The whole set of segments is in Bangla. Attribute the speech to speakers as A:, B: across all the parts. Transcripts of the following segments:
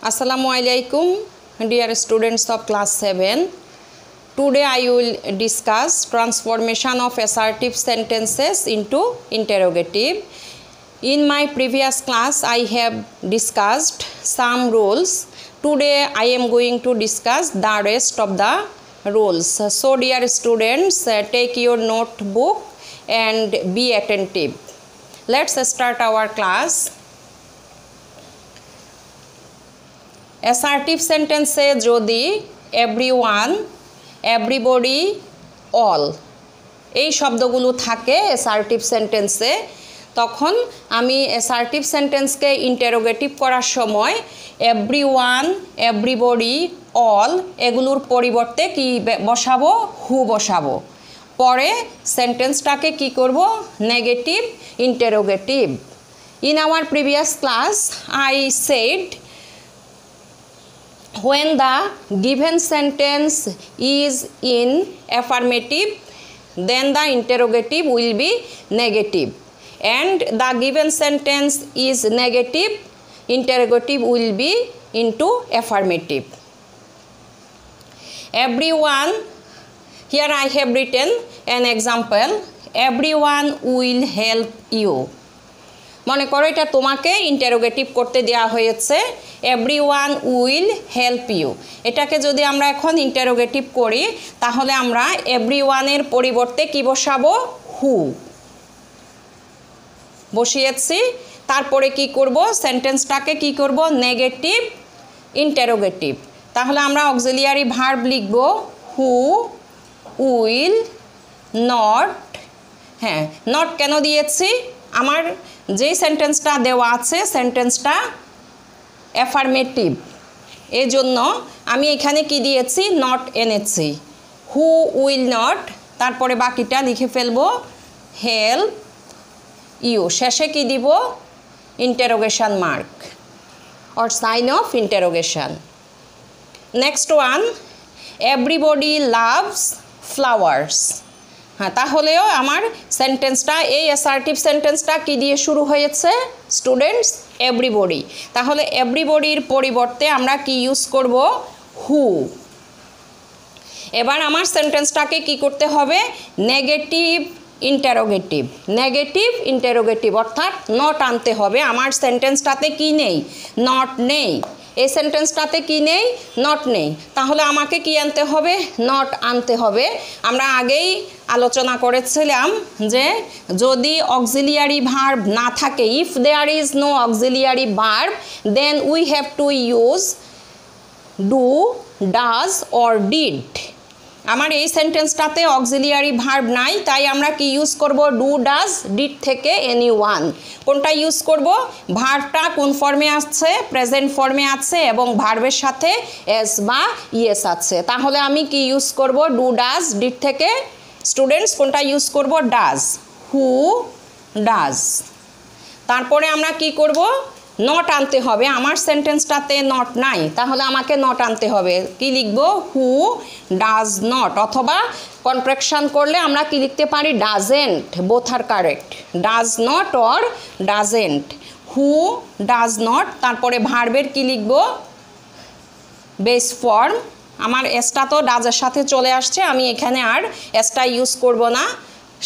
A: Assalamualaikum, dear students of class 7. Today I will discuss transformation of assertive sentences into interrogative. In my previous class I have discussed some rules. Today I am going to discuss the rest of the rules. So dear students, take your notebook and be attentive. Let's start our class. Assertive sentence যদি everyone, everybody, all এই শব্দগুলো থাকে assertive sentence তখন আমি assertive sentence কে interrogative করার সময় everyone, everybody, all এগুলোর পরিবর্তে কি বসাবো who বসাবো পরে সেন্টেন্সটাকে কি করব negative interrogative. In our previous class I said when the given sentence is in affirmative, then the interrogative will be negative, and the given sentence is negative, interrogative will be into affirmative. Everyone, here I have written an example, everyone will help you. মনে করো এটা তোমাকে ইন্টারোগেটিভ করতে দেয়া হয়েছে এভরিওয়ান উইল হেল্প ইউ এটাকে যদি আমরা এখন ইন্টারোগেটিভ করি তাহলে আমরা এভরিওয়ানের পরিবর্তে কি বসাবো হু বসিয়েছি তারপরে কি করব সেন্টেন্সটাকে কি করব নেগেটিভ ইন্টারোগেটিভ তাহলে আমরা অক্সিলিয়ারি ভার্ব লিখব হু উইল নট হ্যাঁ নট কেন দিয়েছি আমার যে সেন্টেন্সটা দেওয়া আছে সেন্টেন্সটা অ্যাফার্মেটিভ এজন্য আমি এখানে কি দিয়েছি নট এনেছি হু উইল নট তারপরে বাকিটা লিখে ফেলবো হেল্প ইউ শেষে কি দিব interrogation mark or sign of interrogation next one everybody loves flowers হ্যাঁ তাহলেও আমার সেন্টেন্সটা এই অ্যাসার্টিভ সেন্টেন্সটা কি দিয়ে শুরু হয়েছে স্টুডেন্টস এভরিবডি তাহলে এভরিবডির পরিবর্তে আমরা কি ইউজ করব হু এবার আমার সেন্টেন্সটাকে কি করতে হবে নেগেটিভ ইন্টারোগেটিভ অর্থাৎ নট আনতে হবে আমার সেন্টেন্সটাতে কি নেই নট নেই এই সেন্টেন্সটাতে কি নেই নট নেই তাহলে আমাকে কি আনতে হবে নট আনতে হবে আমরা আগেই আলোচনা করেছিলাম যে যদি অক্সিলিয়ারি ভার্ব না থাকে if there is no auxiliary verb then we have to use do does or did আমার এই সেন্টেন্সটাতে অক্সিলিয়ারি ভার্ব নাই তাই আমরা কি ইউজ করব ডু ডাজ ডিড থেকে এনিওয়ান কোনটা ইউজ করব ভার্বটা কোন ফর্মে আছে প্রেজেন্ট ফর্মে আছে এবং ভার্বের সাথে এস বা ইয়েস আছে তাহলে আমি কি ইউজ করব ডু ডাজ ডিড থেকে স্টুডেন্টস কোনটা ইউজ করব ডাজ হু ডাজ তারপরে আমরা কি করব নট আনতে হবে আমার সেন্টেন্সটাতে নট নাই তাহলে আমাকে নট আনতে হবে কি লিখব হু ডাজ নট অথবা কনট্রাকশন করলে আমরা কি লিখতে পারি doesn't both are correct does not or doesn't who does not তারপরে ভার্বের কি লিখব বেস ফর্ম আমার এসটা তো ডাজের সাথে চলে আসছে আমি এখানে আর এসটা ইউজ করব না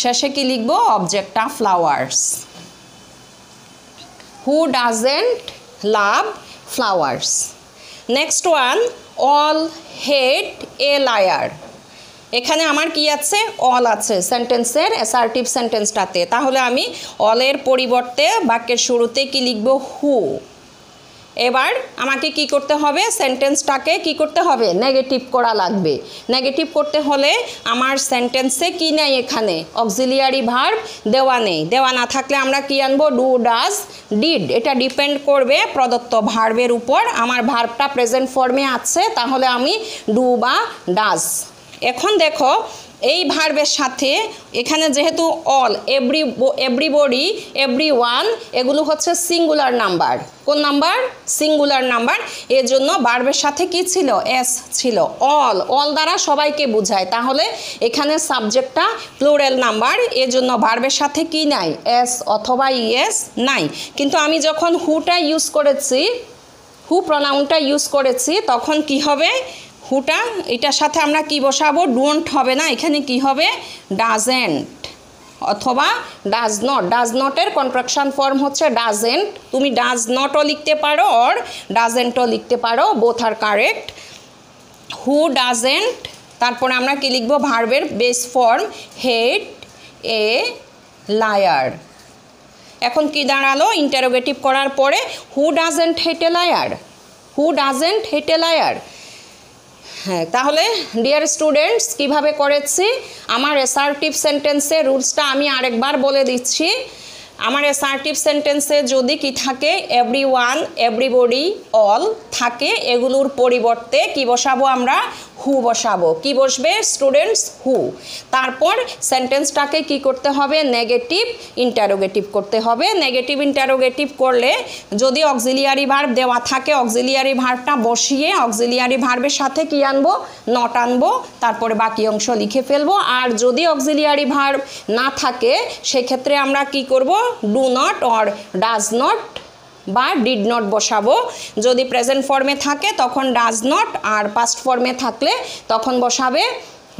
A: শেষে কি লিখব অবজেক্টটা flowers Who doesn't love flowers? Next one, all hate a liar. এখানে আমার কি আছে all আছে সেন্টেন্সের অ্যাসার্টিভ সেন্টেন্সটাতে তাহলে আমি all এর পরিবর্তে বাক্যের শুরুতে কি লিখব who এবার আমাকে কি করতে হবে সেন্টেন্সটাকে কি করতে হবে নেগেটিভ করা লাগবে নেগেটিভ করতে হলে আমার সেন্টেন্সে কি নাই এখানে অক্সিলিয়ারি ভার্ব দেওয়া না থাকলে আমরা কি আনবো ডু ডাজ ডিড এটা ডিপেন্ড করবে প্রদত্ত ভার্বের উপর আমার ভার্বটা প্রেজেন্ট ফর্মে আছে তাহলে আমি ডু বা ডাজ এখন দেখো এই ভার্বের সাথে এখানে যেহেতু অল এভরিবডি এভরিওয়ান এগুলো হচ্ছে সিঙ্গুলার নাম্বার কোন নাম্বার সিঙ্গুলার নাম্বার এজন্য ভার্বের সাথে কি ছিল এস ছিল অল দ্বারা সবাইকে বোঝায় তাহলে এখানে সাবজেক্টটা প্লুরাল নাম্বার এজন্য ভার্বের সাথে কি নাই এস অথবা ইএস নাই কিন্তু আমি যখন হুটা ইউজ করেছি হু প্রনাউনটা ইউজ করেছি তখন কি হবে হুটা এটার সাথে আমরা কি বসাবো ডোন্ট হবে না এখানে কি হবে ডাজেন্ট অথবা ডাজ নটের কন্ট্রাকশন ফর্ম হচ্ছে ডাজেন্ট তুমি ডাজ নটও লিখতে পারো অর ডাজেন্টও লিখতে পারো both are correct who doesn't তারপরে আমরা কি লিখবো ভার্বের base form hate a liar এখন কি দাঁড়ালো ইন্টারোগেটিভ করার পরে who doesn't hate a liar who doesn't hate a liar হ্যাঁ তাহলে ডিয়ার স্টুডেন্টস কিভাবে করেছি আমার অ্যাসার্টিভ সেন্টেন্সের রুলসটা আমি আরেকবার বলে দিচ্ছি আমার অ্যাসার্টিভ সেন্টেন্সে যদি কি থাকে এভরিওয়ান এভরিবডি অল থাকে এগুলোর পরিবর্তে কি বসাবো আমরা হু বসাবো কি বসবে স্টুডেন্টস হু তারপর সেন্টেন্সটাকে কি করতে হবে নেগেটিভ ইন্টারোগেটিভ করতে হবে নেগেটিভ ইন্টারোগেটিভ করলে যদি অক্সিলিয়ারি ভার্ব দেওয়া থাকে অক্সিলিয়ারি ভার্বটা বসিয়ে অক্সিলিয়ারি ভার্বের সাথে কি আনবো নট আনবো তারপরে বাকি অংশ লিখে ফেলবো আর যদি অক্সিলিয়ারি ভার্ব না থাকে সেক্ষেত্রে আমরা কি করব do not or does not বা ডিড নট বসাবো যদি প্রেজেন্ট ফর্মে থাকে তখন ডাজ নট আর পাস্ট ফর্মে থাকলে তখন বসাবে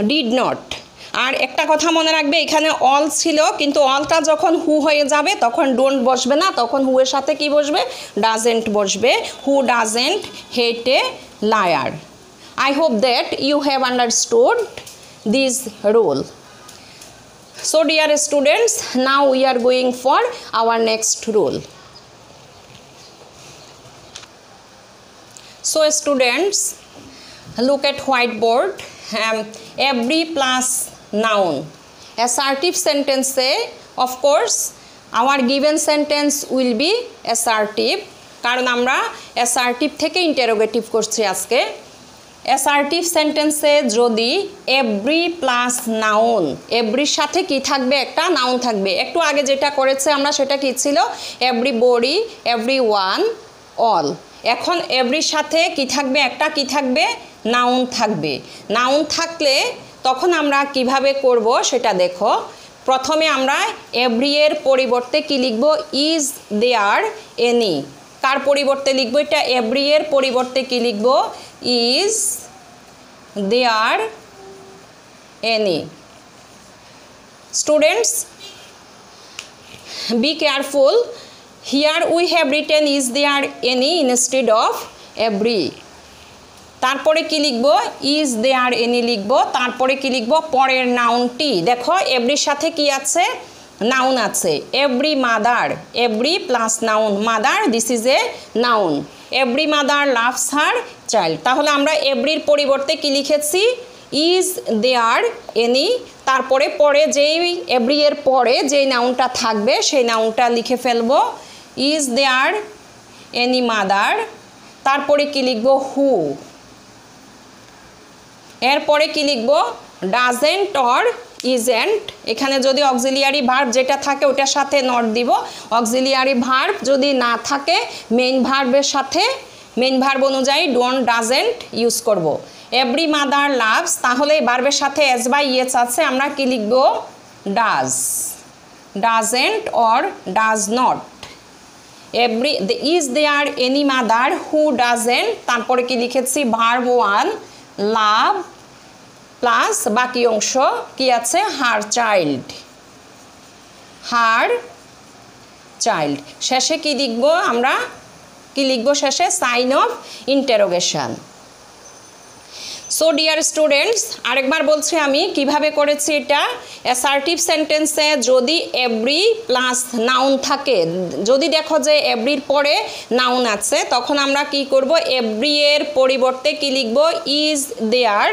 A: ডিড নট আর একটা কথা মনে রাখবে এখানে অল ছিল কিন্তু অলটা যখন হু হয়ে যাবে তখন ডোন্ট বসবে না তখন হু এর সাথে কি বসবে ডাজেন্ট বসবে হু doesn't hate a liar I hope that you have understood this rule. So dear students, now we are going for our next rule. So students, look at whiteboard. Every plus noun. Assertive sentence say, of course, our given sentence will be assertive. কারণ আমরা assertive থেকে interrogative করছি আজকে অ্যাসার্টিভ সেন্টেন্সে যদি এভরি প্লাস নাউন এভরির সাথে কি থাকবে একটা নাউন থাকবে একটু আগে যেটা করেছে আমরা সেটা কি ছিল এভরিবডি এভরিওয়ান অল এখন এভরির সাথে কি থাকবে একটা কি থাকবে নাউন থাকবে নাউন থাকলে তখন আমরা কিভাবে করব সেটা দেখো প্রথমে আমরা এভরি এর পরিবর্তে কি লিখব ইজ দেয়ার এনি কার পরিবর্তে লিখব এটা এভরি এর পরিবর্তে কি লিখব is there any students be careful here we have written is there any instead of every তারপরে কি লিখব is there any লিখব তারপরে কি লিখব পরের নাউনটি দেখো এভরির সাথে কি আছে নাউন আছে every mother every plus noun mother this is a noun every mother loves her child তাহলে আমরা এভরির পরিবর্তে কি লিখেছি ইজ দেয়ার এনি তারপরে পরে যেই এভরি এর পরে যেই নাউনটা থাকবে সেই নাউনটা লিখে ফেলবো ইজ দেয়ার এনি মাদার তারপরে কি লিখবো হু এরপরে কি লিখবো ডাজেন্ট অর ইজেন্ট এখানে যদি অক্সিলিয়ারি ভার্ব যেটা থাকে ওটার সাথে নট দিব অক্সিলিয়ারি ভার্ব যদি না থাকে মেইন ভার্বের সাথে মেইন ভার্ব অনুযায়ী ডোন্ট ডাজেন্ট ইউজ করব এভরি মাদার লাভস তাহলে ভার্বের সাথে এস বাই ইয়েস আছে আমরা কি লিখব does doesn't or does not every is there any mother who doesn't তারপরে কি লিখেছি ভার্ব ওয়ান লাভ প্লাস বাকি অংশ কি আছে হার চাইল্ড শেষে কি লিখব আমরা কি লিখব শেষে sign of interrogation so dear students আরেকবার বলছি আমি কিভাবে করেছি এটা অ্যাসার্টিভ সেন্টেন্সে যদি এভরি প্লাস নাউন থাকে যদি দেখো যে এভরির পরে নাউন আছে তখন আমরা কি করব এভরি এর পরিবর্তে কি লিখব ইজ দেয়ার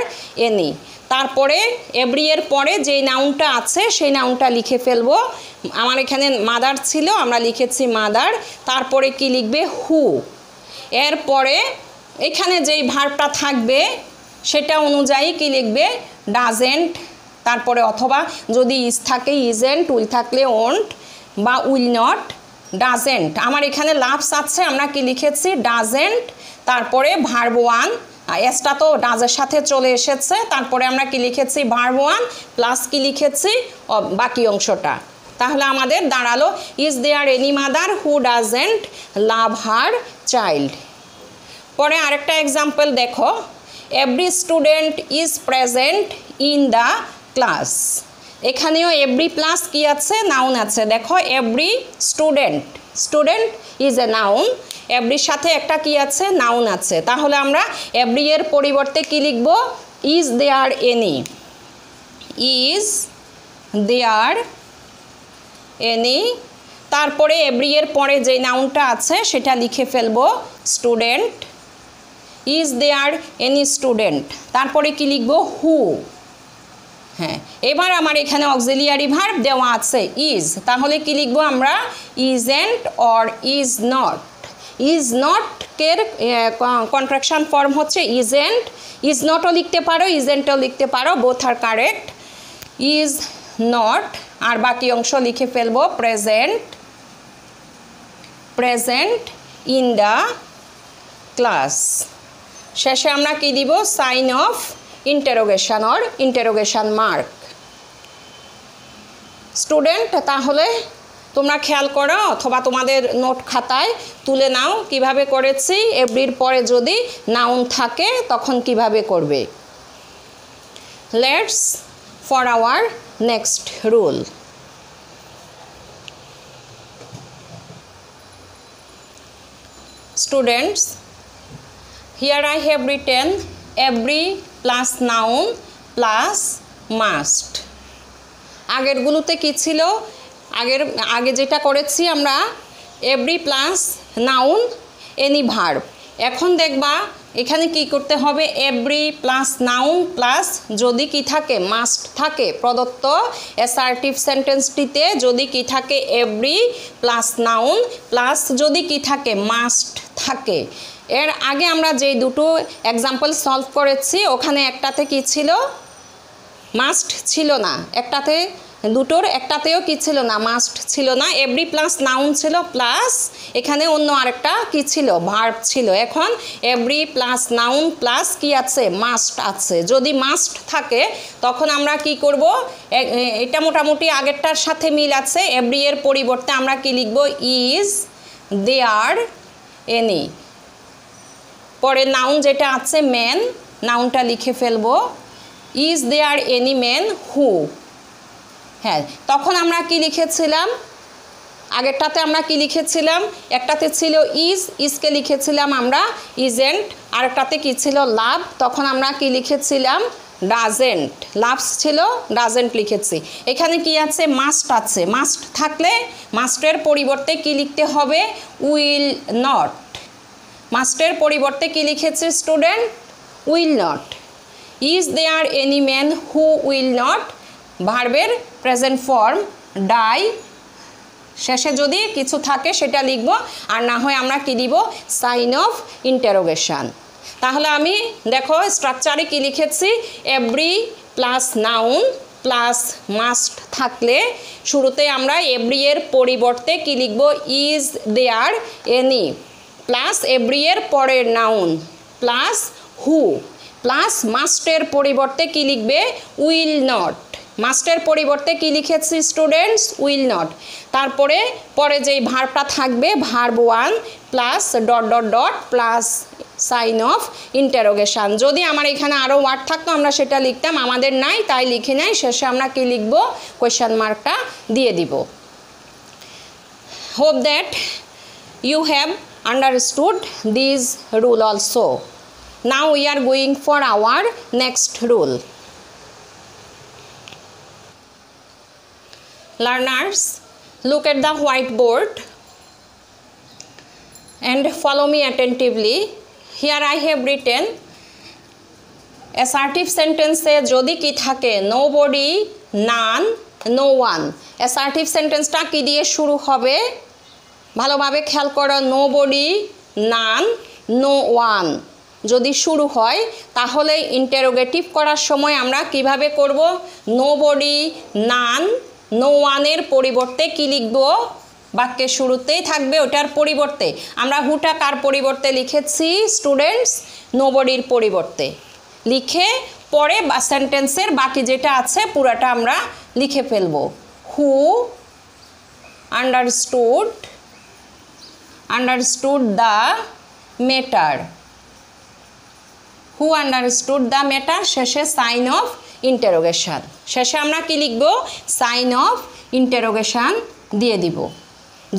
A: এনি তারপরে এভরি এর পরে যেই নাউনটা আছে সেই নাউনটা লিখে ফেলবো আমার এখানে মাদার ছিল আমরা লিখেছি মাদার তারপরে কি লিখবে হু এরপরে এখানে যেই ভার্বটা থাকবে সেটা অনুযায়ী কি লিখবে ডাজেন্ট তারপরে অথবা যদি ইজ থাকে ইজেন্ট উইল থাকলে ওন্ট বা উইল নট ডাজেন্ট আমার এখানে লাভস আছে আমরা কি লিখেছি ডাজেন্ট তারপরে ভার্ব ওয়ান এসটা তো ডাজের সাথে চলে এসেছে তারপরে আমরা কি লিখেছি ভার্ব ওয়ান প্লাস কি লিখেছি বাকি অংশটা তাহলে আমাদের দাঁড়ালো is there any mother who doesn't love her child পরে আরেকটা এক্সাম্পল দেখো, every student is present in the class. এখানেও এভরি প্লাস কি আছে, নাউন আছে। দেখো every student, student is a noun, এভরির সাথে একটা কি আছে, নাউন আছে। তাহলে আমরা এভরি এর পরিবর্তে কি লিখব, is there any, is there any. তারপরে এভরি এর পরে যে নাউনটা আছে সেটা লিখে ফেলবো, student, is there any student. তারপরে কি লিখব, হু। হ্যাঁ, এবার আমার এখানে অক্সিলিয়ারি ভার্ব দেওয়া আছে ইজ, তাহলে কি লিখব আমরা, isn't or is not. Is not এর কন্ট্রাকশন ফর্ম হচ্ছে ইজেন্ট, ইজ নটও লিখতে পারো, ইজেন্টও লিখতে পারো, both are correct. Is not, আর বাকি অংশ লিখে ফেলবো, present, present in the class. শেষে আমরা কি দিব, sign of interrogation or interrogation mark. Student, তাহলে তোমরা খেয়াল করো অথবা তোমাদের নোট খাতায় তুলে নাও কিভাবে করেছি। এভরির পরে যদি নাউন থাকে তখন কিভাবে করবে। Let's for our next rule. Students, here I have written every plus noun plus must. আগেরগুলোতে কি ছিল, আগে যেটা করেছি আমরা every plus noun any verb. এখন দেখবা এখানে কি করতে হবে, এভরি প্লাস নাউন প্লাস যদি কি থাকে, মাস্ট থাকে। প্রদত্ত অ্যাসার্টিভ সেন্টেন্সটিতে যদি কি থাকে, এভরি প্লাস নাউন প্লাস যদি কি থাকে, মাস্ট থাকে। এর আগে আমরা যে দুটো এক্সাম্পল সলভ করেছি ওখানে একটাতে কি ছিল, মাস্ট ছিল না, একটাতে দুটোর একটাতেও কি ছিল না, মাস্ট ছিল না। এভরি প্লাস নাউন ছিল প্লাস এখানে অন্য আরেকটা কি ছিল, ভার্ব ছিল। এখন এভরি প্লাস নাউন প্লাস কি আছে, মাস্ট আছে। যদি মাস্ট থাকে তখন আমরা কি করব, এটা মোটামুটি আগেরটার সাথে মিল আছে। এভরি এর পরিবর্তে আমরা কি লিখব, ইজ দেয়ার এনি। পরে নাউন যেটা আছে ম্যান, নাউনটা লিখে ফেলবো, is there any man who. হ্যাঁ, তখন আমরা কি লিখেছিলাম, আগেরটাতে আমরা কি লিখেছিলাম, একটাতে ছিল ইজ, ইজকে লিখেছিলাম আমরা ইজেন্ট, আরেকটাতে কি ছিল, লাভ, তখন আমরা কি লিখেছিলাম, ডাজেন্ট। লাভস ছিল, ডাজেন্ট লিখেছি। এখানে কি আছে, মাস্ট আছে। মাস্ট থাকলে মাস্টের পরিবর্তে কি লিখতে হবে, উইল নট। মাস্টের পরিবর্তে কি লিখেছে student, will not. Is there any man who will not, ভার্বের প্রেজেন্ট ফর্ম ডাই। শেষে যদি কিছু থাকে সেটা লিখব, আর না হয় আমরা কি দিব, সাইন অফ ইন্টারোগেশন। তাহলে আমি দেখো স্ট্রাকচারে কি লিখেছি, every plus noun plus must থাকলে শুরুতে আমরা এভরি এর পরিবর্তে কি লিখব, is there any plus every এর পরের নাউন প্লাস হু প্লাস মাস্টের পরিবর্তে কি লিখবে, উইল নট। মাস্টের পরিবর্তে কি লিখেছি স্টুডেন্টস, উইল নট। তারপরে পরে যেই ভার্বটা থাকবে, verb one plus dot dot dot plus sign of interrogation. যদি আমার এখানে আরও ওয়ার্ড থাকতো আমরা সেটা লিখতাম, আমাদের নাই তাই লিখে নাই। শেষে আমরা কি লিখব, কোয়েশ্চেন মার্কটা দিয়ে দিব। Hope that you have understood this rule also. Now we are going for our next rule. Learners, look at the whiteboard and follow me attentively. Here I have written assertive sentence e jodi ki thake nobody, none, no one. Assertive sentence ta ki diye shuru hobe, ভালোভাবে খেয়াল করো, নোবডি, নান, নো ওয়ান যদি শুরু হয় তাহলে ইন্টারোগেটিভ করার সময় আমরা কিভাবে করব, নোবডি, নান, নো ওয়ানের পরিবর্তে কি লিখব, বাক্যের শুরুতেই থাকবে ওটার পরিবর্তে। আমরা হুটা কার পরিবর্তে লিখেছি স্টুডেন্টস, নোবডির পরিবর্তে লিখে পরে বা সেন্টেন্সের বাকি যেটা আছে পুরাটা আমরা লিখে ফেলব। হু understood the matter, who understood the matter, শেষে সাইন অফ ইন্টারোগেশন। শেষে আমরা কি লিখব? সাইন অফ ইন্টারোগেশন দিয়ে দিব।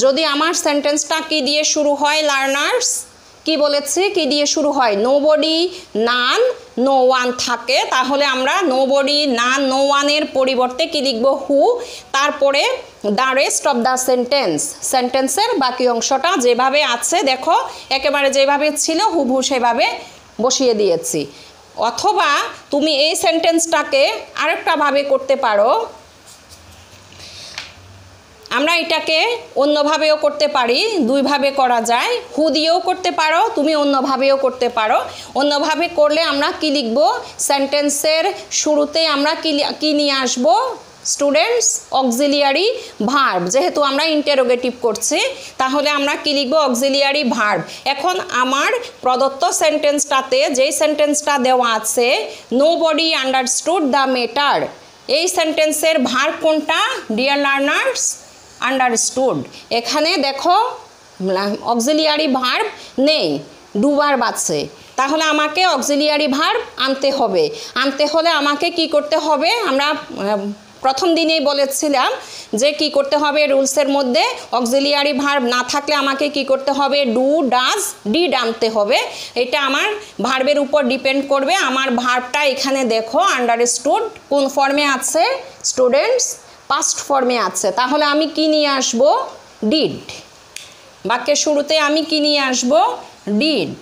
A: যদি আমার সেন্টেন্সটা কি দিয়ে শুরু হয় লার্নার্স, কি বলেছি কি দিয়ে শুরু হয়? নোবডি, নান, নো ওয়ান থাকে, তাহলে আমরা নোবডি, নান, নো ওয়ানের পরিবর্তে কি লিখব? হু। তারপরে the rest of the sentence, সেন্টেন্সের বাকি অংশটা যেভাবে আছে দেখো একেবারে যেভাবে ছিল হুবহু সেভাবে বসিয়ে দিয়েছি। অথবা তুমি এই সেন্টেন্সটাকে আরেকটাভাবে করতে পারো, আমরা এটাকে অন্যভাবেও করতে পারি, দুইভাবে করা যায়। হু দিয়েও করতে পারো, তুমি অন্যভাবেও করতে পারো। অন্যভাবে করলে আমরা কি লিখব? সেন্টেন্সের শুরুতে আমরা কি নিয়ে আসবো স্টুডেন্টস? Auxiliary verb. যেহেতু আমরা ইন্টারোগেটিভ করছি তাহলে আমরা কি লিখব? Auxiliary verb. এখন আমার প্রদত্ত সেন্টেন্সটাতে যেই সেন্টেন্সটা দেওয়া আছে নোবডি আন্ডারস্টুড দ্য ম্যাটার, এই সেন্টেন্সের ভার্ব কোনটা ডিয়ার লার্নার্স? আন্ডারস্টুড। এখানে দেখো অক্সিলিয়ারি ভার্ব নেই, দুবার বাজছে, তাহলে আমাকে অক্সিলিয়ারি ভার্ব আনতে হবে। আনতে হলে আমাকে কি করতে হবে? আমরা প্রথম দিনেই বলেছিলাম যে কি করতে হবে রুলসের মধ্যে, অক্সিলিয়ারি ভার্ব না থাকলে আমাকে কি করতে হবে? ডু, ডাজ, ডিড আনতে হবে। এটা আমার ভার্বের উপর ডিপেন্ড করবে। আমার ভার্বটা এখানে দেখো আন্ডারস্টুড কোন ফর্মে আছে স্টুডেন্টস? পাস্ট ফর্মে আছে। তাহলে আমি কি নিয়ে আসব? ডিড। বাক্যের শুরুতে আমি কি নিয়ে আসব? ডিড।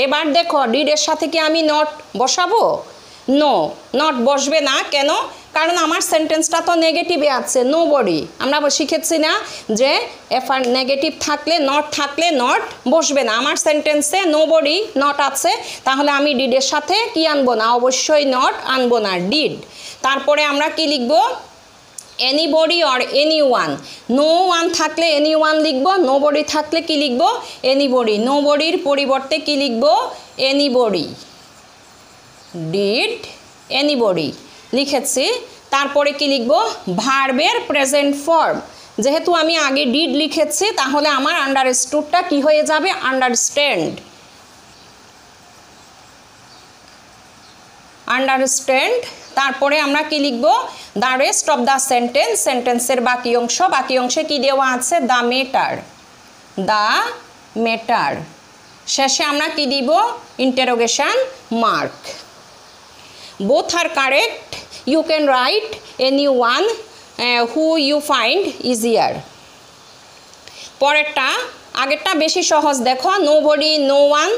A: এবার দেখো ডিডের সাথে কি আমি নট বসাবো? নো, নট বসবে না। কেন? কারণ আমার সেন্টেন্সটা তো নেগেটিভে আছে, নোবডি। আমরা শিখেছি না যে এফআর নেগেটিভ থাকলে, নট থাকলে নট বসবে না। আমার সেন্টেন্সে নোবডি, নট আছে, তাহলে আমি ডিডের সাথে কি আনবো না? অবশ্যই নট আনবো না, ডিড। তারপরে আমরা কি লিখব? Anybody or any one. No one থাকলে এনি ওয়ান লিখব, নোবডি থাকলে কি লিখব? এনিবডি। নোবডির পরিবর্তে কি লিখব? এনিবডি। ডিড, এনিবডি লিখেছি। তারপরে কি লিখব? ভার্বের প্রেজেন্ট ফর্ম। যেহেতু আমি আগে ডিড লিখেছি তাহলে আমার আন্ডারস্টুডটা কি হয়ে যাবে? আন্ডারস্ট্যান্ড। আন্ডারস্ট্যান্ড। তারপরে আমরা কি লিখব? The rest of the sentence, সেন্টেন্সের বাকি অংশ। বাকি অংশে কি দেওয়া আছে? The matter, the matter. শেষে আমরা কি দিব? Interrogation mark. Both are correct. You can write any one who you find easier. পরেরটা, আগেরটা বেশি সহজ। দেখো নোবডি, নো ওয়ান,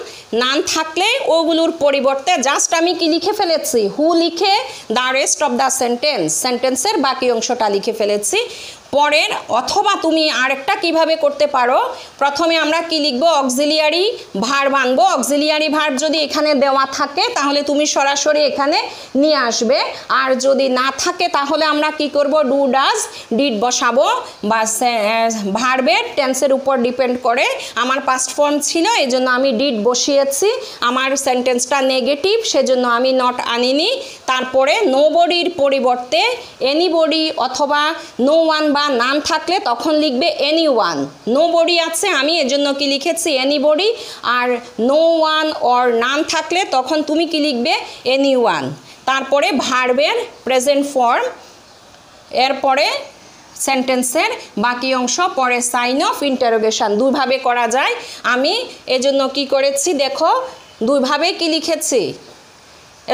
A: নান থাকলে ওগুলোর পরিবর্তে জাস্ট আমি কি লিখে ফেলেছি? হু লিখে the rest of the sentence, সেন্টেন্সের বাকি অংশটা লিখে ফেলেছি। পরের অথবা তুমি আরেকটা কিভাবে করতে পারো, প্রথমে আমরা কি লিখব? অক্সিলিয়ারি ভার্ব আনবো। অক্সিলিয়ারি ভার্ব যদি এখানে দেওয়া থাকে তাহলে তুমি সরাসরি এখানে নিয়ে আসবে, আর যদি না থাকে তাহলে আমরা কি করব? ডু, ডাজ, ডিড বসাবো। বা ভার্বের টেন্সের উপর ডিপেন্ড করে। আমার পাস্ট ফর্ম ছিল এই জন্য আমি ডিড বসিয়েছি। আমার সেন্টেন্সটা নেগেটিভ সেজন্য আমি নট আনিনি। তারপরে নোবডির পরিবর্তে এনিবডি অথবা নো ওয়ান বা নান থাকলে তখন লিখবে এনি ওয়ান। নোবডি আছে আমি এজন্য কি লিখেছি? এনিবডি। আর নো ওয়ান অর নান থাকলে তখন তুমি কি লিখবে? Any one. তারপরে ভার্বের প্রেজেন্ট ফর্ম, এরপরে সেন্টেন্সের বাকি অংশ, পরে সাইন অফ ইন্টারোগেশন। দুইভাবে করা যায়। আমি এজন্য কি করেছি দেখো, দুইভাবে কি লিখেছি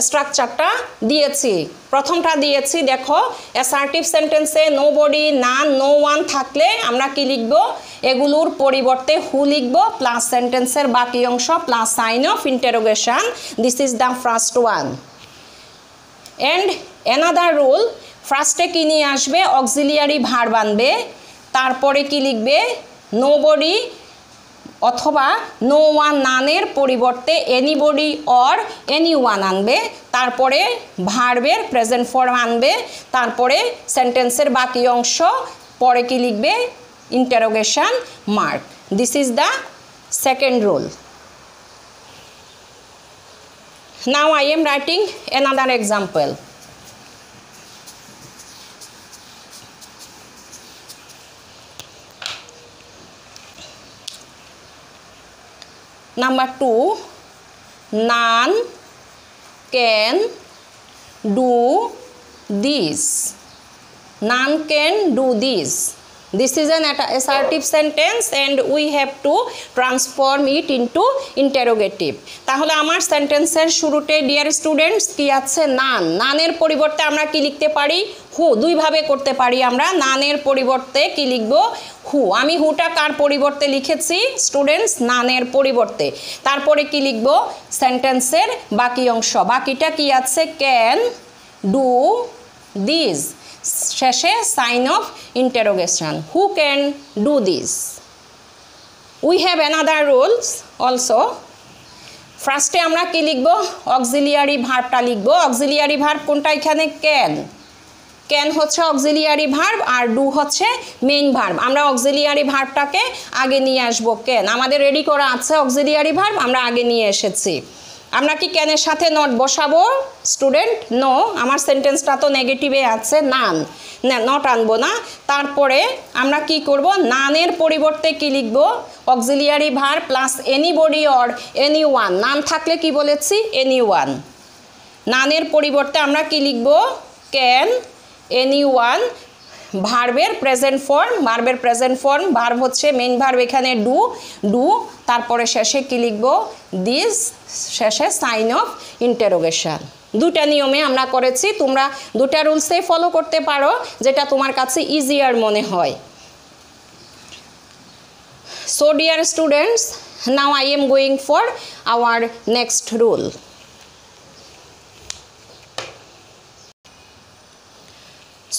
A: স্ট্রাকচারটা দিয়েছি। প্রথমটা দিয়েছি দেখো, অ্যাসার্টিভ সেন্টেন্সে নোবডি, নান, নো ওয়ান থাকলে আমরা কি লিখব? এগুলোর পরিবর্তে হু লিখব, প্লাস সেন্টেন্সের বাকি অংশ plus sign of interrogation. This is the first one. And another rule, ফার্স্টে কি নিয়ে আসবে? অক্সিলিয়ারি ভার্ব আনবে। তারপরে কি লিখবে? নোবডি অথবা নো ওয়ান, নানের পরিবর্তে এনিবডি অর এনি ওয়ান আনবে। তারপরে ভার্বের প্রেজেন্ট ফর্ম আনবে। তারপরে সেন্টেন্সের বাকি অংশ, পরে কি লিখবে? Interrogation mark. This is the second rule. Now I am writing another example. Number 2, Nan can do this. None can do this. This is an assertive sentence and we have to transform it into interrogative. তাহলে আমার সেন্টেন্সের শুরুতে ডিয়ার স্টুডেন্টস কি আছে? নান। নানের পরিবর্তে আমরা কি লিখতে পারি? হু। দুইভাবে করতে পারি আমরা। নানের পরিবর্তে কি লিখব? হু। আমি হুটা কার পরিবর্তে লিখেছি স্টুডেন্টস? নানের পরিবর্তে। তারপরে কি লিখব? সেন্টেন্সের বাকি অংশ। বাকিটা কি আছে? Can do this. শেষে sign of interrogation. Who can do this? We have another rules also. ফার্স্টে আমরা কি লিখব? অক্সিলিয়ারি ভার্বটা লিখব। অক্সিলিয়ারি ভার্ব কোনটা এখানে? ক্যান। ক্যান হচ্ছে অক্সিলিয়ারি ভার্ব আর ডু হচ্ছে মেইন ভার্ব। আমরা অক্সিলিয়ারি ভার্বটাকে আগে নিয়ে আসব। ক্যান আমাদের রেডি করা আছে অক্সিলিয়ারি ভার্ব, আমরা আগে নিয়ে এসেছি। আমরা কি ক্যানের সাথে নট বসাবো স্টুডেন্ট? নো, আমার সেন্টেন্সটা তো নেগেটিভে আছে। নান, নট আনবো না। তারপরে আমরা কি করব? নানের পরিবর্তে কি লিখব? Auxiliary verb plus anybody or anyone. None থাকলে কি বলেছি? এনিওয়ান। নানের পরিবর্তে আমরা কি লিখব? Can anyone. ভার্বের প্রেজেন্ট ফর্ম, ভার্বের প্রেজেন্ট ফর্ম, ভার্ব হচ্ছে মেইন ভার্ব এখানে ডু, ডু। তারপরে শেষে কি লিখব? দিস। শেষে সাইন অফ ইন্টারোগেশন। দুটা নিয়মে আমরা করেছি। তোমরা দুটা রুলসে ফলো করতে পারো, যেটা তোমার কাছে ইজিয়ার মনে হয়। So dear students, now I am going for our next rule.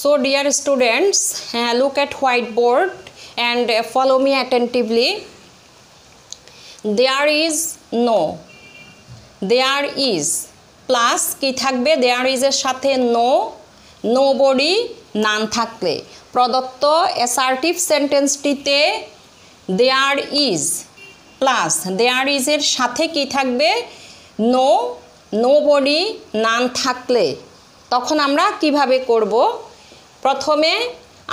A: So dear students, look at whiteboard and follow me attentively. There is no, there is plus কি থাকবে? there is এর সাথে no, nobody, none থাকলে প্রদত্ত assertive সেন্টেন্সটিতে there is plus there is এর সাথে কি থাকবে? no, nobody, none থাকলে তখন আমরা কিভাবে করব? প্রথমে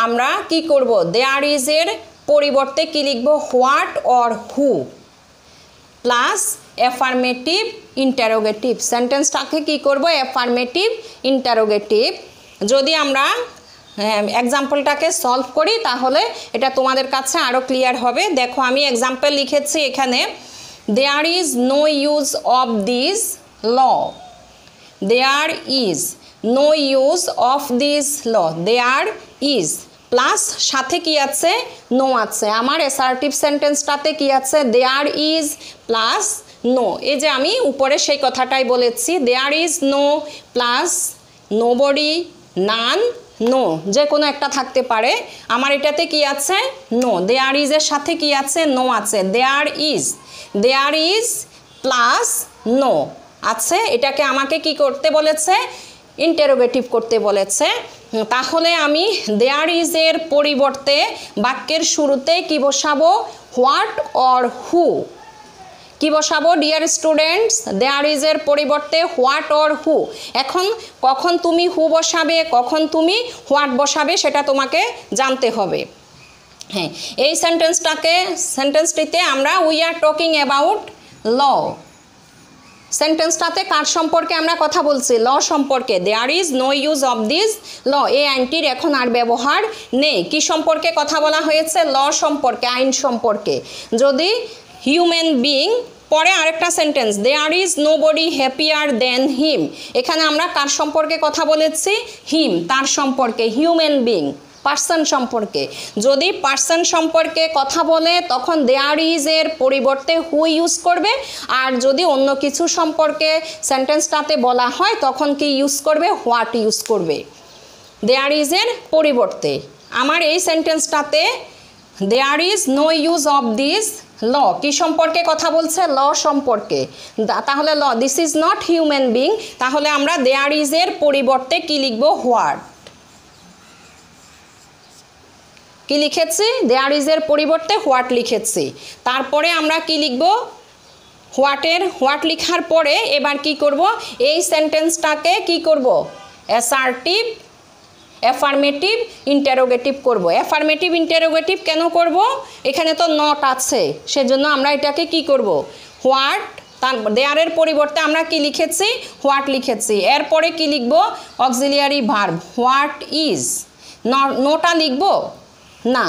A: আমরা কি করব? দেয়ার ইজ এর পরিবর্তে কি লিখব? What or who plus affirmative interrogative. সেন্টেন্সটাকে কি করব? Affirmative interrogative. যদি আমরা এক্সাম্পলটাকে সলভ করি তাহলে এটা তোমাদের কাছে আরও ক্লিয়ার হবে। দেখো আমি এক্সাম্পল লিখেছি এখানে। There is no use of this law. There is no use of this law. There is plus সাথে কি আছে? নো আছে। আমার অ্যাসার্টিভ সেন্টেন্সটাতে কি আছে? There is plus no. এই যে আমি উপরে সেই কথাটাই বলেছি, there is no plus nobody, none, no, যে কোনো একটা থাকতে পারে। আমার এটাতে কি আছে? নো। দেয়ার ইজের সাথে কি আছে? নো আছে। দেয়ার ইজ প্লাস নো আছে। এটাকে আমাকে কি করতে বলেছে? ইন্টারোগেটিভ করতে বলেছে। তাহলে আমি দেয়ার ইজ এর পরিবর্তে বাক্যের শুরুতে কি বসাবো? হোয়াট অর হু। কি বসাবো ডিয়ার স্টুডেন্টস? দেয়ার ইজ এর পরিবর্তে হোয়াট অর হু। এখন কখন তুমি হু বসাবে, কখন তুমি হোয়াট বসাবে সেটা তোমাকে জানতে হবে। হ্যাঁ, এই সেন্টেন্সটিতে আমরা we are talking about law. সেন্টেন্সটাতে কার সম্পর্কে আমরা কথা বলছি? ল সম্পর্কে। There is no use of this law. এই আইনটির এখন আর ব্যবহার নেই। কি সম্পর্কে কথা বলা হয়েছে? ল সম্পর্কে, আইন সম্পর্কে। যদি হিউম্যান বিং, পরে আরেকটা sentence, there is nobody happier than him. এখানে আমরা কার সম্পর্কে কথা বলেছি? হিম, তার সম্পর্কে। হিউম্যান বিং, পার্সন সম্পর্কে। যদি পার্সন সম্পর্কে কথা বলে তখন দেয়ার ইজ এর পরিবর্তে হু ইউজ করবে। আর যদি অন্য কিছু সম্পর্কে সেন্টেন্সটাতে বলা হয় তখন কি ইউজ করবে? হোয়াট ইউজ করবে দেয়ার ইজ এর পরিবর্তে। আমার এই সেন্টেন্সটাতে there is no use of this law. কি সম্পর্কে কথা বলছে? ল সম্পর্কে। তাহলে law, this is not human being. তাহলে আমরা দেয়ার ইজ এর পরিবর্তে কি লিখব? হোয়াট। কি লিখেছি? দেয়ার ইজ এর পরিবর্তে হোয়াট লিখেছি। তারপরে আমরা কি লিখব? হোয়াট লেখার পরে এবার কি করব? এই সেন্টেন্সটাকে কি করব? অ্যাসার্টিভ অ্যাফার্মেটিভ ইন্টারোগেটিভ করব। অ্যাফার্মেটিভ ইন্টারোগেটিভ কেন করব? এখানে তো নট আছে, সেজন্য আমরা এটাকে কি করব? হোয়াট তার দেয়ারের পরিবর্তে আমরা কি লিখেছি হোয়াট লিখেছি এরপরে কি লিখব অক্সিলিয়ারি ভার্ব হোয়াট ইজ নোটা লিখব না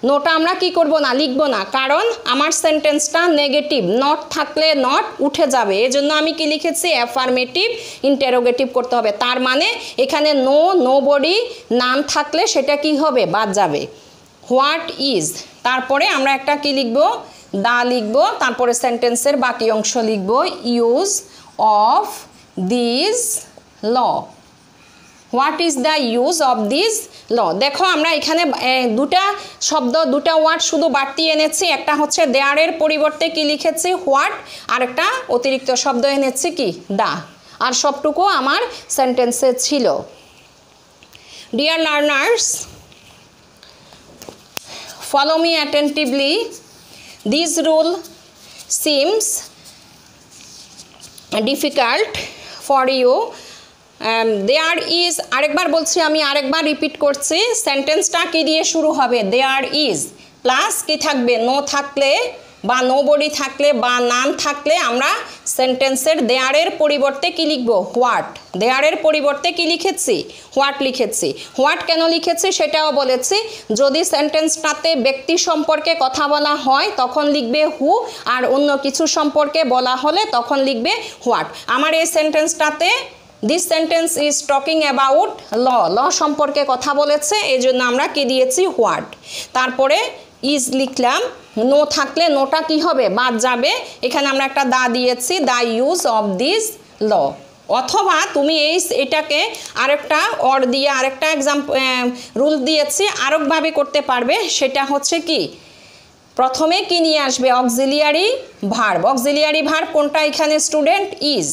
A: নোটা আমরা কি করব না লিখব না কারণ আমার সেন্টেন্সটা নেগেটিভ নট থাকলে নট উঠে যাবে এজন্য আমি কি লিখেছি অ্যাফার্মেটিভ ইন্টারোগেটিভ করতে হবে তার মানে এখানে নো নোবডি নাম থাকলে সেটা কি হবে বাদ যাবে হোয়াট ইজ তারপরে আমরা একটা কি লিখব দা লিখব তারপরে সেন্টেন্সের বাকি অংশ লিখব use of this law what is the use of this law দেখো আমরা এখানে দুটা শব্দ দুটা ওয়ার্ড শুধু বাড়তি এনেছি একটা হচ্ছে দেয়ারের পরিবর্তে কি লিখেছি হোয়াট আর একটা অতিরিক্ত শব্দ এনেছি কি দা আর সবটুকু আমার সেন্টেন্সে ছিল dear learners follow me attentively this rule seems difficult for you there is আরেকবার বলছি আমি আরেকবার রিপিট করছি সেন্টেন্সটা কি দিয়ে শুরু হবে there is প্লাস কি থাকবে নো থাকলে বা নোবডি থাকলে বা নাম থাকলে আমরা সেন্টেন্সের দেয়ারের পরিবর্তে কি লিখব হোয়াট দেয়ারের পরিবর্তে কি লিখেছি হোয়াট লিখেছি হোয়াট কেন লিখেছি সেটাও বলেছি যদি সেন্টেন্সটাতে ব্যক্তি সম্পর্কে কথা বলা হয় তখন লিখবে হু আর অন্য কিছু সম্পর্কে বলা হলে তখন লিখবে হোয়াট আমার এই সেন্টেন্সটাতে this sentence is talking about law সম্পর্কে কথা বলেছে এই জন্য আমরা কি দিয়েছি হোয়াট তারপরে ইজ লিখলাম নো থাকলে নোটা কি হবে বাদ যাবে এখানে আমরা একটা দা দিয়েছি the use of this law অথবা তুমি এটাকে আরেকটা অর দিয়ে আরেকটা রুল দিয়েছি আরেকভাবে করতে পারবে সেটা হচ্ছে কি প্রথমে কি নিয়ে আসবে অক্সিলিয়ারি ভার্ব কোনটা এখানে স্টুডেন্ট ইজ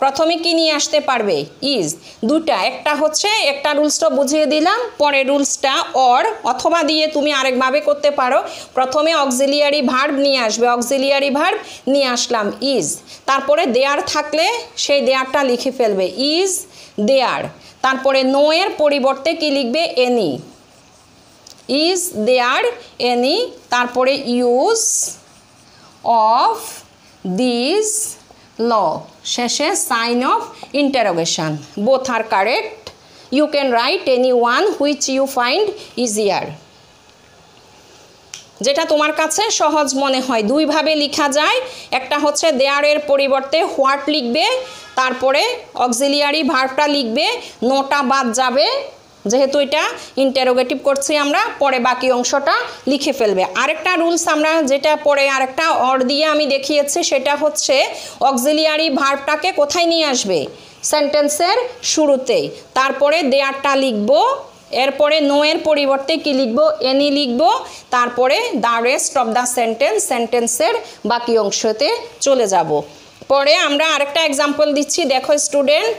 A: প্রথমে কি নিয়ে আসতে পারবে ইজ দুটা একটা হচ্ছে একটা রুলসটা বুঝিয়ে দিলাম পরে রুলসটা অর অথবা দিয়ে তুমি আরেকভাবে করতে পারো প্রথমে অক্সিলিয়ারি ভার্ব নিয়ে আসবে অক্সিলিয়ারি ভার্ব নিয়ে আসলাম ইজ তারপরে দেয়ার থাকলে সেই দেয়ারটা লিখে ফেলবে ইজ দেয়ার তারপরে নো এর পরিবর্তে কি লিখবে এনি ইজ দেয়ার এনি তারপরে ইউজ অফ দিস ল শেষে sign of interrogation both are correct you can write any one which you find easier যেটা তোমার কাছে সহজ মনে হয় দুইভাবে লেখা যায় একটা হচ্ছে দেয়ারের পরিবর্তে হোয়াট লিখবে তারপরে অক্সিলিয়ারি ভার্বটা লিখবে নোটা বাদ যাবে যেহেতু এটা ইন্টারোগেটিভ করছি আমরা পরে বাকি অংশটা লিখে ফেলবে আরেকটা রুলস আমরা যেটা পরে আরেকটা অর দিয়ে আমি দেখিয়েছি সেটা হচ্ছে অক্সিলিয়ারি ভার্বটাকে কোথায় নিয়ে আসবে সেন্টেন্সের শুরুতেই তারপরে দেয়ারটা লিখব এরপরে নো এর পরিবর্তে কি লিখব এনি লিখব তারপরে দ্য রেস্ট অফ দ্য সেন্টেন্সের বাকি অংশতে চলে যাব পরে আমরা আরেকটা এক্সাম্পল দিচ্ছি দেখো স্টুডেন্ট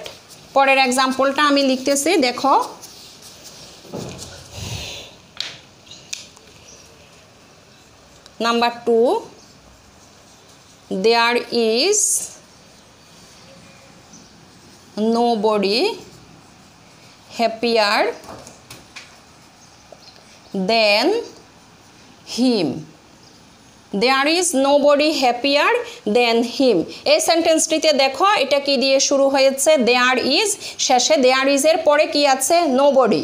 A: পরের এক্সাম্পলটা আমি লিখতেছি দেখো Number 2 there is nobody happier than him there is nobody happier than him এই সেন্টেন্সটিতে দেখো এটা কি দিয়ে শুরু হয়েছে there is শেষে there is এর পরে কি আছে nobody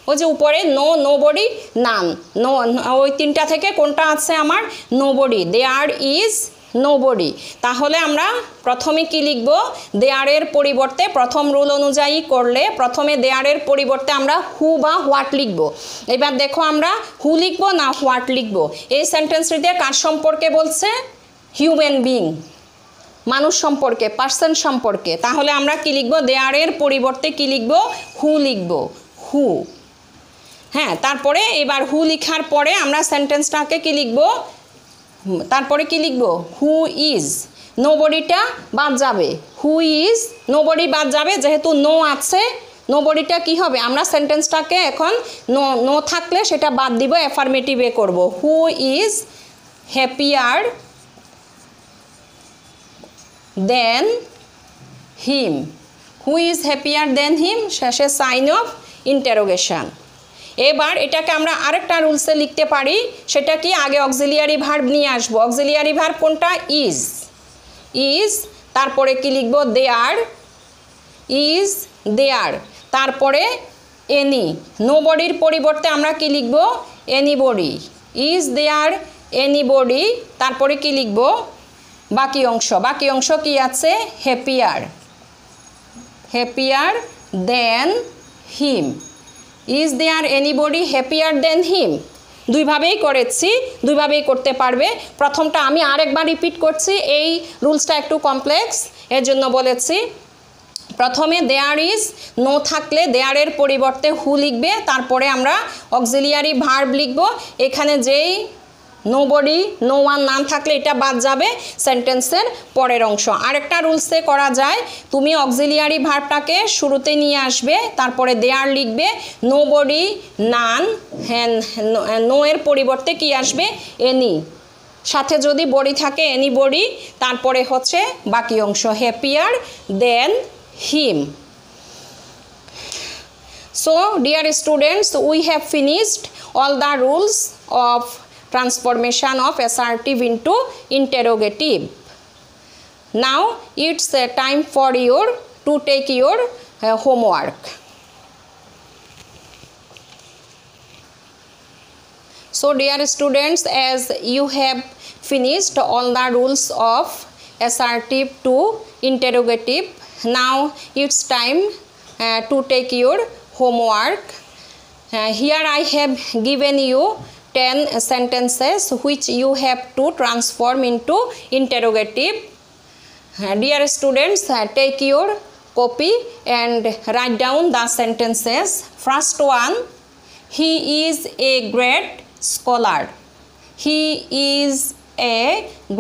A: ওই যে উপরে নোবডি নাম নো ওই তিনটা থেকে কোনটা আছে আমার নোবডি দেয়ার ইজ নোবডি তাহলে আমরা প্রথমে কি লিখব দেয়ারের পরিবর্তে প্রথম রুল অনুযায়ী করলে প্রথমে দেয়ারের পরিবর্তে আমরা হু বা হোয়াট লিখব এবার দেখো আমরা হু লিখব না হোয়াট লিখব এই সেন্টেন্সটিতে কার সম্পর্কে বলছে হিউম্যান বিং মানুষ সম্পর্কে পার্সন সম্পর্কে তাহলে আমরা কি লিখব দেয়ারের পরিবর্তে কি লিখব হু লিখব হু হ্যাঁ তারপরে এবার হু লেখার পরে আমরা সেন্টেন্সটাকে কি লিখব তারপরে কি লিখব হু ইজ নোবডিটা বাদ যাবে হু ইজ নোবডি বাদ যাবে যেহেতু নো আছে নোবডিটা কি হবে আমরা সেন্টেন্সটাকে এখন নো থাকলে সেটা বাদ দিব অ্যাফার্মেটিভে করব who is happier than him who is happier than him শেষে সাইন অফ ইন্টারোগেশন এবার এটাকে আমরা আরেকটা রুলসে লিখতে পারি সেটা কি আগে অক্সিলিয়ারি ভার্ব নিয়ে আসবো অক্সিলিয়ারি ভার্ব কোনটা ইজ ইজ, তারপরে কি লিখব দেয়ার, ইজ দেয়ার, তারপরে এনি, নোবডির পরিবর্তে আমরা কি লিখব এনিবডি, ইজ দেয়ার এনিবডি, তারপরে কি লিখব বাকি অংশ কি আছে happier, happier than him, is there anybody happier than him. দুইভাবেই করেছি, দুইভাবেই করতে পারবে। প্রথমটা আমি আরেকবার রিপিট করছি, এই রুলসটা একটু কমপ্লেক্স, এর জন্য বলেছি। প্রথমে দেয়ার ইজ, নো থাকলে দেয়ারের পরিবর্তে হু লিখবে, তারপরে আমরা অক্সিলিয়ারি ভার্ব লিখব। এখানে যেই নোবডি নো ওয়ান নাম থাকলে এটা বাদ যাবে সেন্টেন্সের পরের অংশ। আরেকটা রুলসে করা যায়, তুমি অক্সিলিয়ারি ভার্বটাকে শুরুতে নিয়ে আসবে, তারপরে দেয়ার লিখবে, নোবডি নান, নো এর পরিবর্তে কি আসবে এনি, সাথে যদি বডি থাকে এনিবডি, তারপরে হচ্ছে বাকি অংশ happier then him. So dear students, we have finished all the rules of transformation of assertive into interrogative. Now it's time for you to take your homework. So dear students, as you have finished all the rules of assertive to interrogative, now it's time to take your homework. Here I have given you 10 sentences which you have to transform into interrogative. Dear students, take your copy and write down the sentences. First one, he is a great scholar. He is a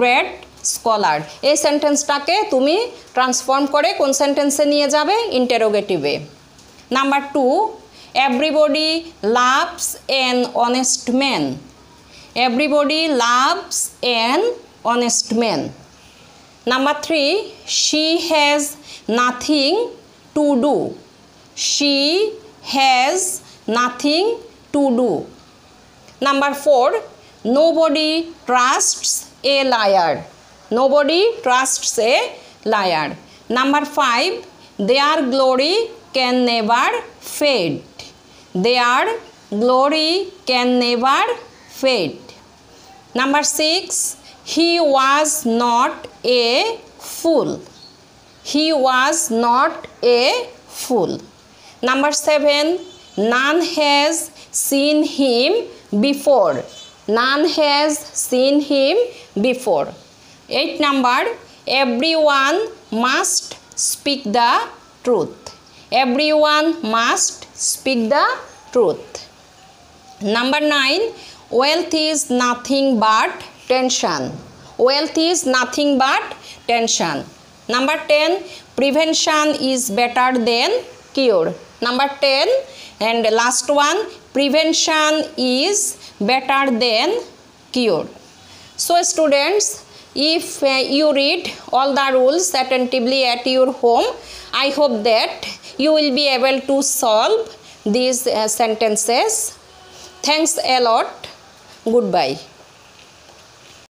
A: great scholar. এই সেন্টেন্সটাকে তুমি ট্রান্সফর্ম করে কোন সেন্টেন্সে নিয়ে যাবে ইন্টারোগেটিভে। Number 2, everybody loves an honest man, everybody loves an honest man. Number 3, she has nothing to do, she has nothing to do. Number 4, nobody trusts a liar, nobody trusts a liar. Number 5, their glory can never fade, their glory can never fade. Number 6, he was not a fool, he was not a fool. Number 7, none has seen him before, none has seen him before. 8 number, everyone must speak the truth, everyone must speak the truth. Number 9, wealth is nothing but tension, wealth is nothing but tension. Number 10, prevention is better than cure. Number 10 and last one, prevention is better than cure. So students, if you read all the rules attentively at your home, I hope that you will be able to solve these sentences. Thanks a lot. Goodbye.